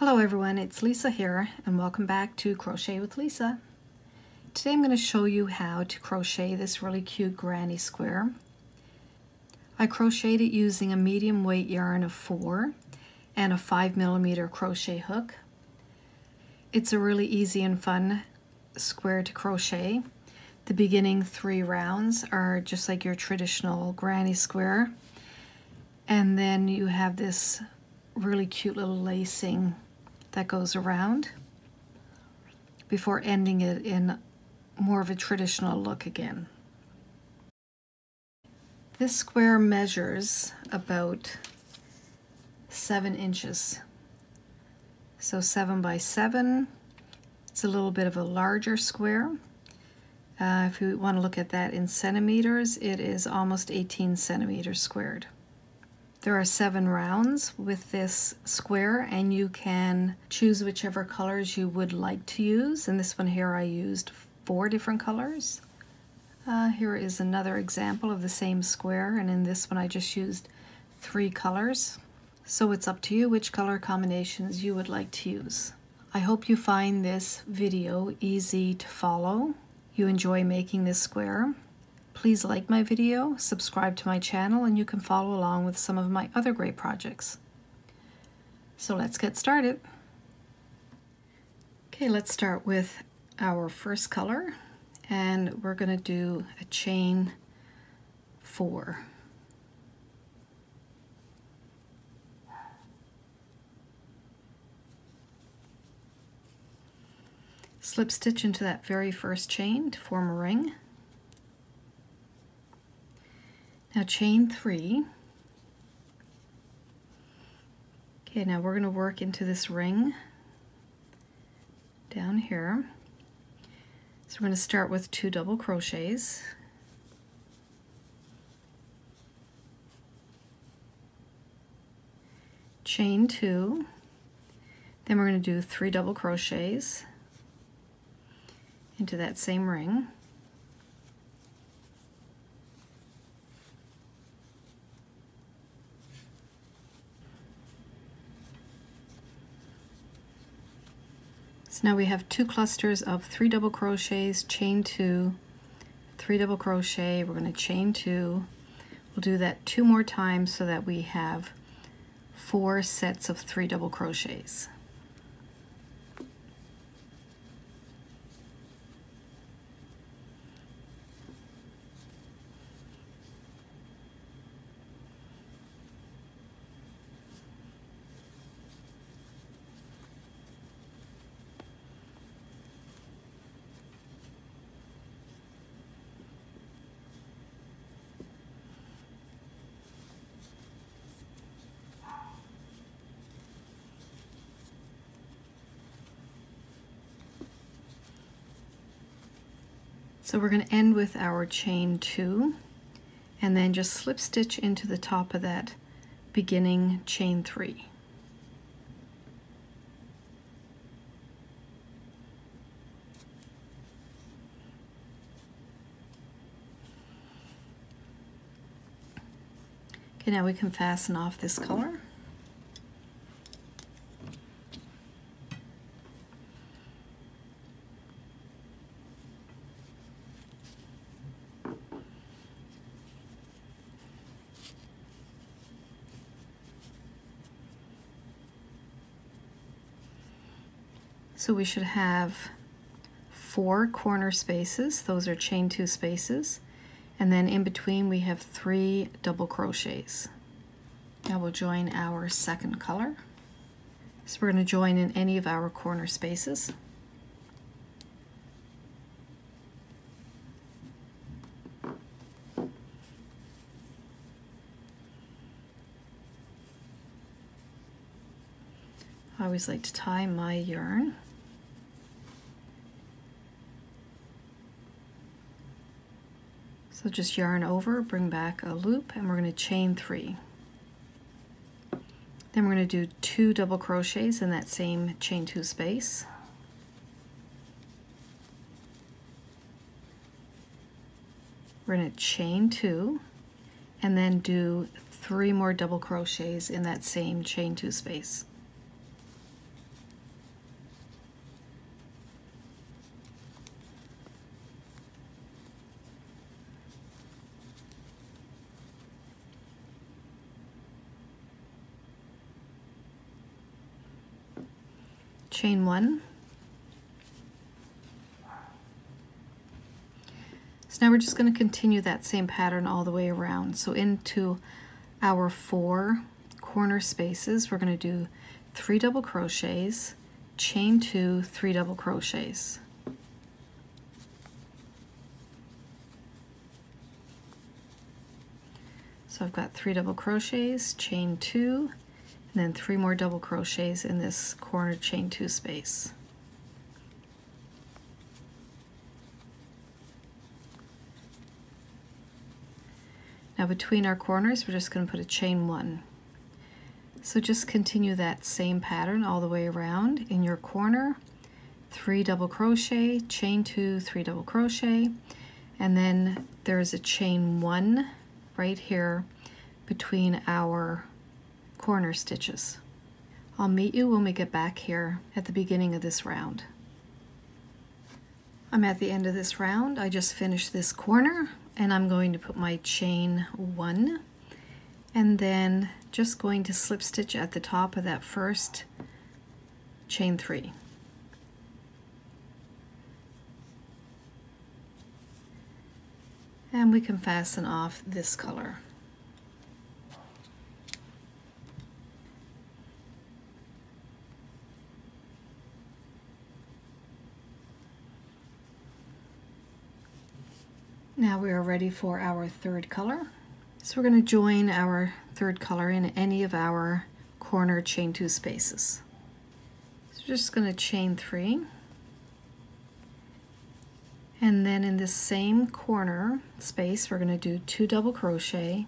Hello everyone, it's Lisa here and welcome back to Crochet with Lisa. Today I'm going to show you how to crochet this really cute granny square. I crocheted it using a medium weight yarn of 4 and a 5mm crochet hook. It's a really easy and fun square to crochet. The beginning 3 rounds are just like your traditional granny square, and then you have this really cute little lacing that goes around before ending it in more of a traditional look again. This square measures about 7 inches. So 7 by 7. It's a little bit of a larger square. If you want to look at that in centimeters, it is almost 18 centimeters squared. There are 7 rounds with this square, and you can choose whichever colors you would like to use. In this one here I used 4 different colors. Here is another example of the same square, and in this one I just used 3 colors. So it's up to you which color combinations you would like to use. I hope you find this video easy to follow. You enjoy making this square. Please like my video, subscribe to my channel, and you can follow along with some of my other great projects. So let's get started. Okay, let's start with our first color, and we're going to do a chain 4. Slip stitch into that very first chain to form a ring. Now chain 3. Okay, now we're going to work into this ring down here. So we're going to start with 2 double crochets. Chain 2. Then we're going to do 3 double crochets into that same ring. So now we have 2 clusters of 3 double crochets, chain 2, 3 double crochet, we're going to chain 2. We'll do that 2 more times so that we have 4 sets of 3 double crochets. So we're going to end with our chain 2 and then just slip stitch into the top of that beginning chain 3. Okay, now we can fasten off this color. So we should have 4 corner spaces, those are chain 2 spaces, and then in between we have 3 double crochets. Now we'll join our second color. So we're going to join in any of our corner spaces. I always like to tie my yarn. So just yarn over, bring back a loop, and we're going to chain 3. Then we're going to do 2 double crochets in that same chain 2 space. We're going to chain 2 and then do 3 more double crochets in that same chain 2 space. chain 1. So now we're just going to continue that same pattern all the way around. So into our 4 corner spaces, we're going to do 3 double crochets, chain 2, 3 double crochets. So I've got 3 double crochets, chain 2, and then 3 more double crochets in this corner chain 2 space. Now between our corners, we're just going to put a chain 1. So just continue that same pattern all the way around. In your corner, 3 double crochet, chain 2, 3 double crochet, and then there's a chain 1 right here between our corner stitches. I'll meet you when we get back here at the beginning of this round. I'm at the end of this round. I just finished this corner, and I'm going to put my chain 1 and then just going to slip stitch at the top of that first chain 3. And we can fasten off this color. Now we are ready for our third color. So we're going to join our third color in any of our corner chain 2 spaces. So we're just going to chain 3. And then in this same corner space, we're going to do 2 double crochet,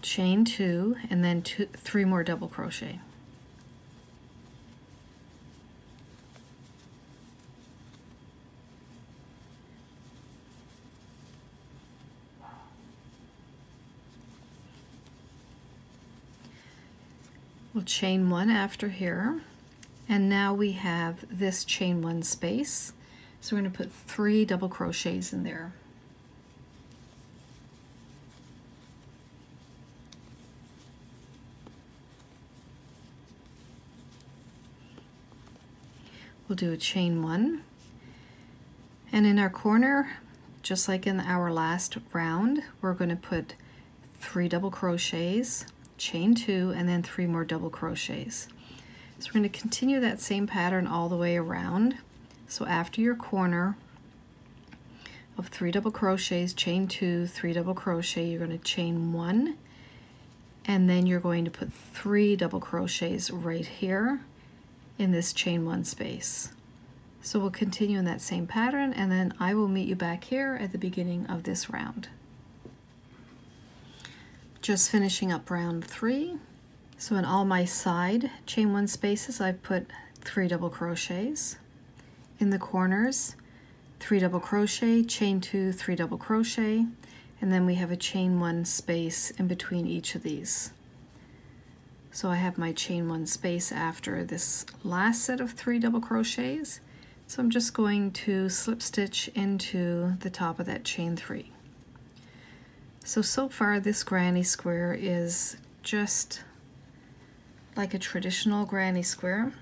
chain 2, and then 3 more double crochet. We'll chain 1 after here, and now we have this chain 1 space. So we're going to put 3 double crochets in there. We'll do a chain 1, and in our corner, just like in our last round, we're going to put 3 double crochets, chain 2, and then 3 more double crochets. So we're going to continue that same pattern all the way around. So after your corner of 3 double crochets, chain 2, 3 double crochet, you're going to chain 1, and then you're going to put 3 double crochets right here in this chain 1 space. So we'll continue in that same pattern, and then I will meet you back here at the beginning of this round. Just finishing up round 3. So in all my side chain 1 spaces, I've put 3 double crochets. In the corners, 3 double crochet, chain 2, 3 double crochet, and then we have a chain 1 space in between each of these. So I have my chain 1 space after this last set of 3 double crochets. So I'm just going to slip stitch into the top of that chain 3. So far this granny square is just like a traditional granny square.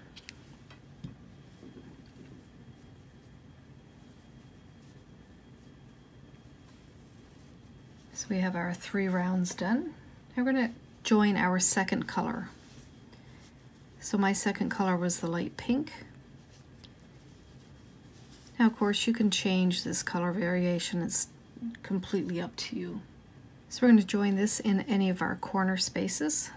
So we have our 3 rounds done. Now we're going to join our second color. So my second color was the light pink. Now of course you can change this color variation, it's completely up to you. So we're going to join this in any of our corner spaces.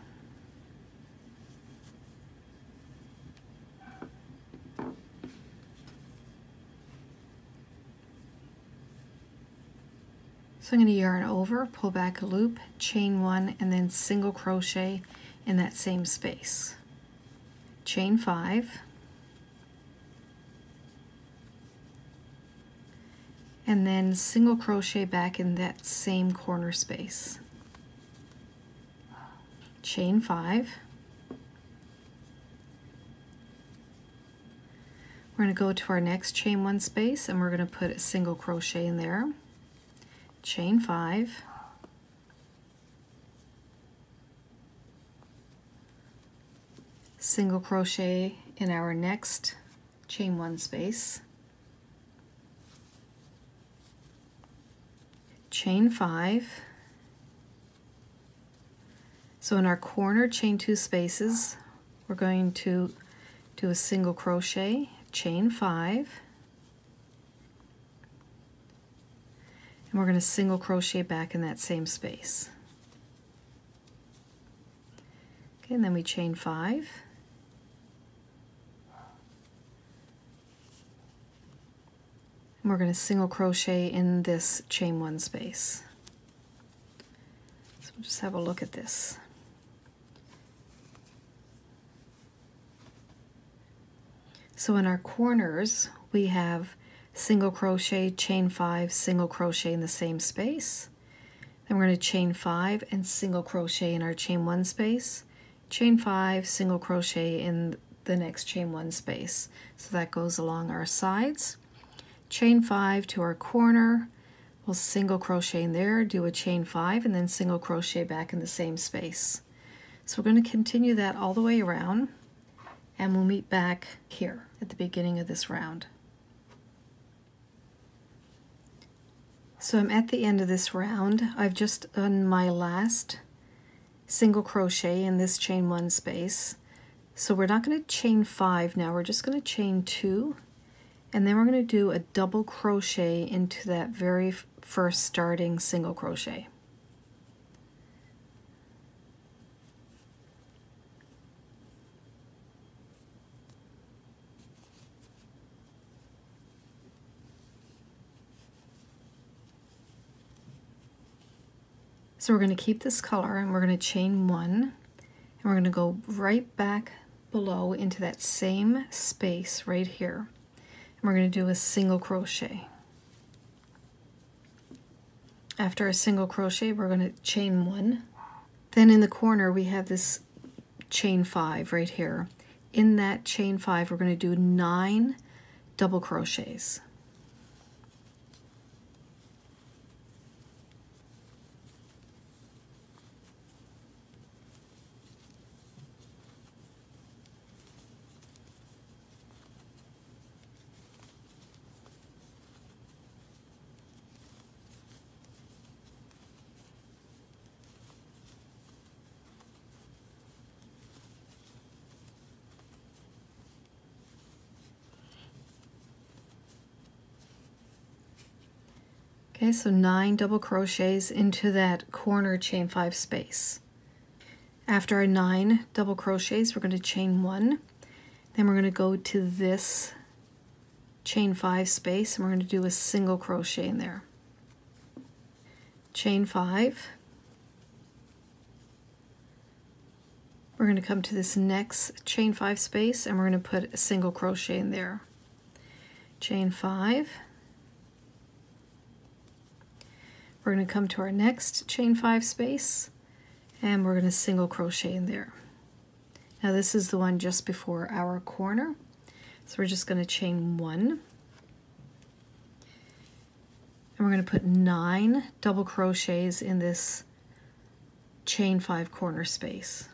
So I'm going to yarn over, pull back a loop, chain 1, and then single crochet in that same space. Chain 5, and then single crochet back in that same corner space. Chain 5. We're going to go to our next chain 1 space, and we're going to put a single crochet in there. Chain 5, single crochet in our next chain 1 space, chain 5. So in our corner chain 2 spaces, we're going to do a single crochet, chain 5, and we're going to single crochet back in that same space. Okay, and then we chain 5, and we're going to single crochet in this chain 1 space. So we'll just have a look at this. So in our corners, we have single crochet, chain 5, single crochet in the same space. Then we're going to chain 5 and single crochet in our chain 1 space, chain 5, single crochet in the next chain 1 space. So that goes along our sides. Chain 5 to our corner, we'll single crochet in there, do a chain 5, and then single crochet back in the same space. So we're going to continue that all the way around, and we'll meet back here at the beginning of this round. So I'm at the end of this round. I've just done my last single crochet in this chain 1 space. So we're not going to chain 5 now, we're just going to chain 2, and then we're going to do a double crochet into that very first starting single crochet. So we're going to keep this color and we're going to chain 1, and we're going to go right back below into that same space right here, and we're going to do a single crochet. After a single crochet, we're going to chain 1. Then in the corner we have this chain 5 right here. In that chain 5 we're going to do 9 double crochets. Okay, so 9 double crochets into that corner chain 5 space. After our 9 double crochets, we're going to chain 1. Then we're going to go to this chain 5 space, and we're going to do a single crochet in there. Chain 5. We're going to come to this next chain 5 space, and we're going to put a single crochet in there. Chain 5. We're going to come to our next chain 5 space, and we're going to single crochet in there. Now this is the one just before our corner, so we're just going to chain 1, and we're going to put 9 double crochets in this chain 5 corner space.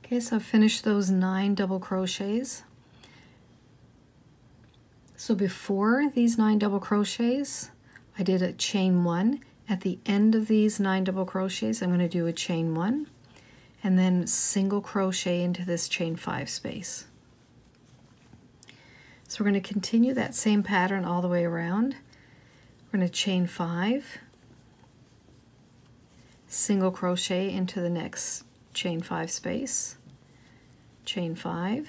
Okay, so I've finished those 9 double crochets. So before these 9 double crochets, I did a chain 1. At the end of these 9 double crochets, I'm going to do a chain 1, and then single crochet into this chain 5 space. So we're going to continue that same pattern all the way around. We're going to chain 5, single crochet into the next chain 5 space, chain 5,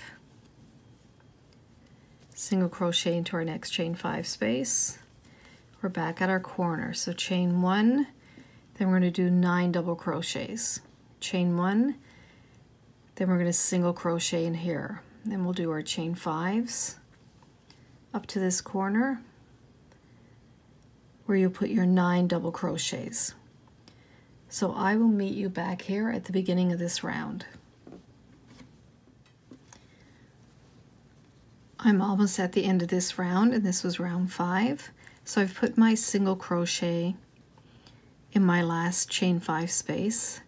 single crochet into our next chain 5 space. We're back at our corner, so chain 1, then we're going to do 9 double crochets. Chain 1, then we're going to single crochet in here. Then we'll do our chain 5s up to this corner where you put your 9 double crochets. So I will meet you back here at the beginning of this round. I'm almost at the end of this round, and this was round 5. So I've put my single crochet in my last chain 5 space,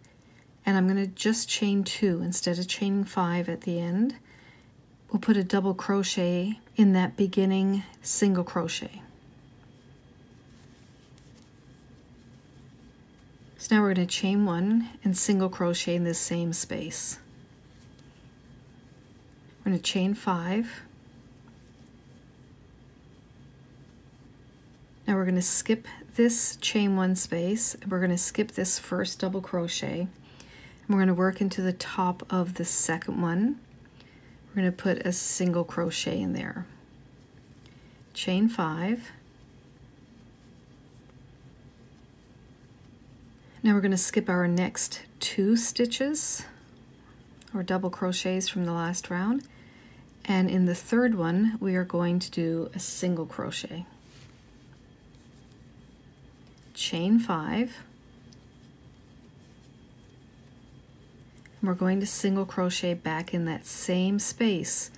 and I'm going to just chain 2 instead of chaining 5 at the end. We'll put a double crochet in that beginning single crochet. So now we're going to chain 1 and single crochet in this same space. We're going to chain 5. Now we're going to skip this chain 1 space, and we're going to skip this first double crochet, and we're going to work into the top of the second one. We're going to put a single crochet in there. Chain 5. Now we're going to skip our next 2 stitches or double crochets from the last round, and in the third one we are going to do a single crochet. Chain 5. And we're going to single crochet back in that same space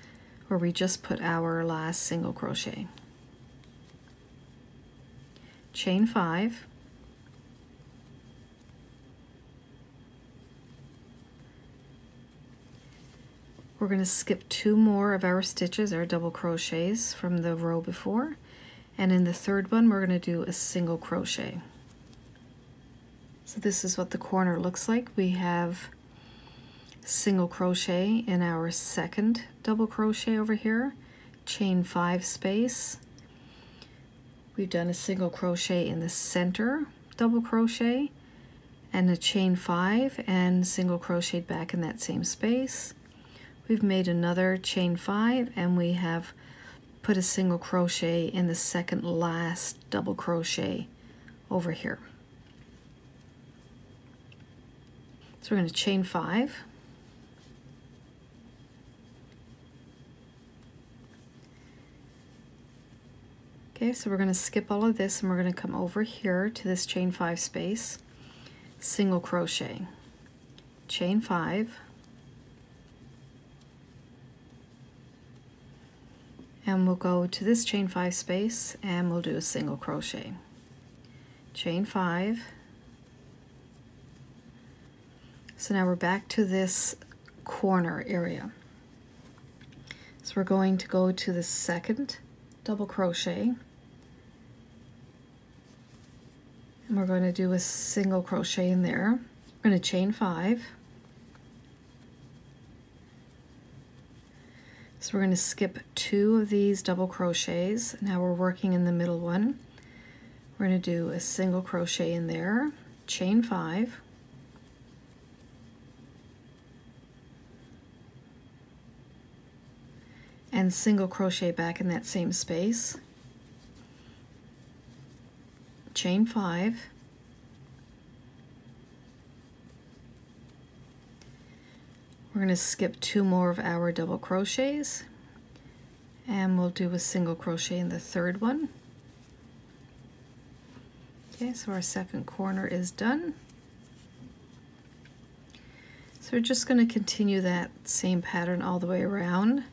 where we just put our last single crochet. Chain 5. We're going to skip 2 more of our stitches, our double crochets from the row before, and in the third one we're going to do a single crochet. So this is what the corner looks like. We have single crochet in our second double crochet over here, chain 5 space. We've done a single crochet in the center double crochet and a chain 5 and single crocheted back in that same space. We've made another chain 5 and we have put a single crochet in the second last double crochet over here. So we're going to chain 5. Okay, so we're going to skip all of this and we're going to come over here to this chain 5 space, single crochet, chain 5, and we'll go to this chain 5 space and we'll do a single crochet, chain 5. So now we're back to this corner area. So we're going to go to the second double crochet and we're going to do a single crochet in there. We're going to chain 5. So we're going to skip 2 of these double crochets. Now we're working in the middle one. We're going to do a single crochet in there, chain 5, and single crochet back in that same space, chain 5, we're going to skip 2 more of our double crochets and we'll do a single crochet in the third one. Okay, so our second corner is done. So we're just going to continue that same pattern all the way around.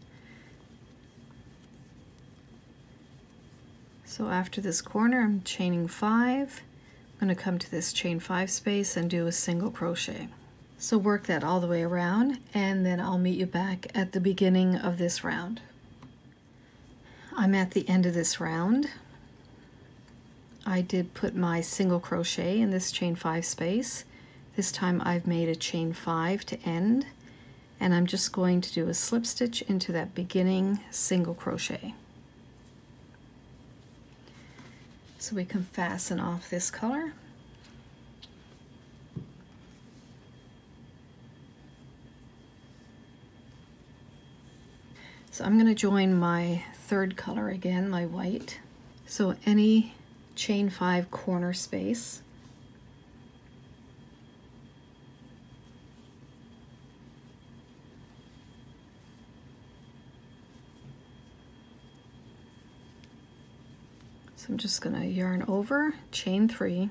So after this corner, I'm chaining 5. I'm going to come to this chain 5 space and do a single crochet. So work that all the way around, and then I'll meet you back at the beginning of this round. I'm at the end of this round. I did put my single crochet in this chain 5 space. This time I've made a chain 5 to end, and I'm just going to do a slip stitch into that beginning single crochet. So we can fasten off this color. So I'm going to join my third color again, my white. So any chain 5 corner space, So I'm just going to yarn over, chain 3,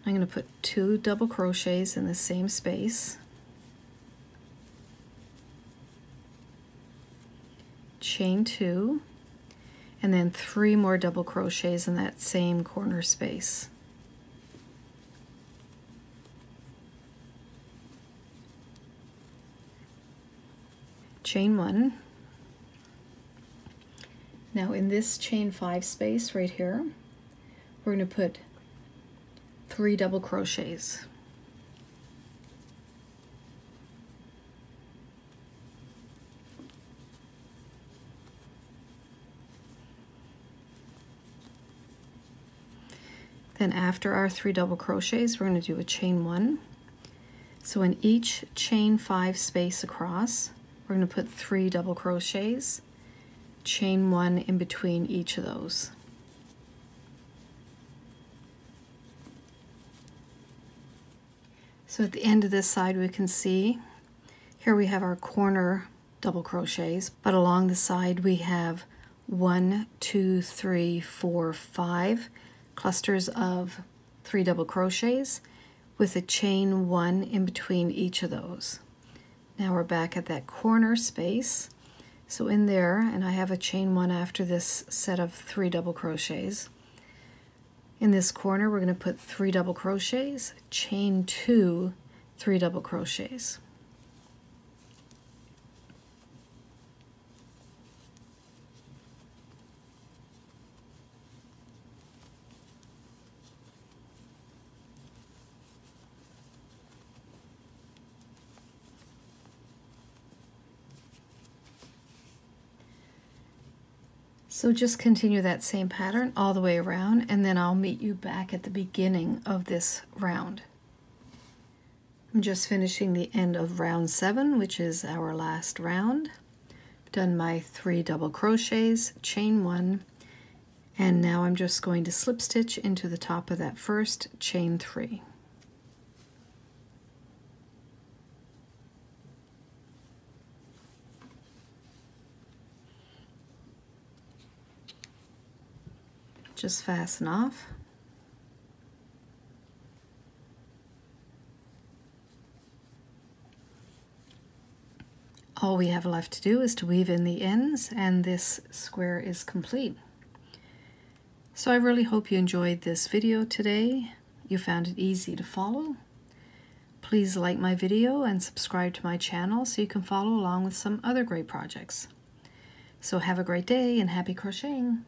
I'm going to put 2 double crochets in the same space, chain 2, and then 3 more double crochets in that same corner space. Chain 1. Now in this chain 5 space right here, we're going to put 3 double crochets. Then after our 3 double crochets, we're going to do a chain 1. So in each chain 5 space across, we're going to put 3 double crochets, chain 1 in between each of those. So at the end of this side, we can see here we have our corner double crochets, but along the side we have 1, 2, 3, 4, 5 clusters of 3 double crochets with a chain 1 in between each of those. Now we're back at that corner space. So in there, and I have a chain 1 after this set of 3 double crochets. In this corner, we're going to put 3 double crochets, chain 2, 3 double crochets. So just continue that same pattern all the way around, and then I'll meet you back at the beginning of this round. I'm just finishing the end of round 7, which is our last round. I've done my 3 double crochets, chain 1, and now I'm just going to slip stitch into the top of that first, chain 3. Just fasten off. All we have left to do is to weave in the ends, and this square is complete. So I really hope you enjoyed this video today. You found it easy to follow. Please like my video and subscribe to my channel so you can follow along with some other great projects. So have a great day and happy crocheting!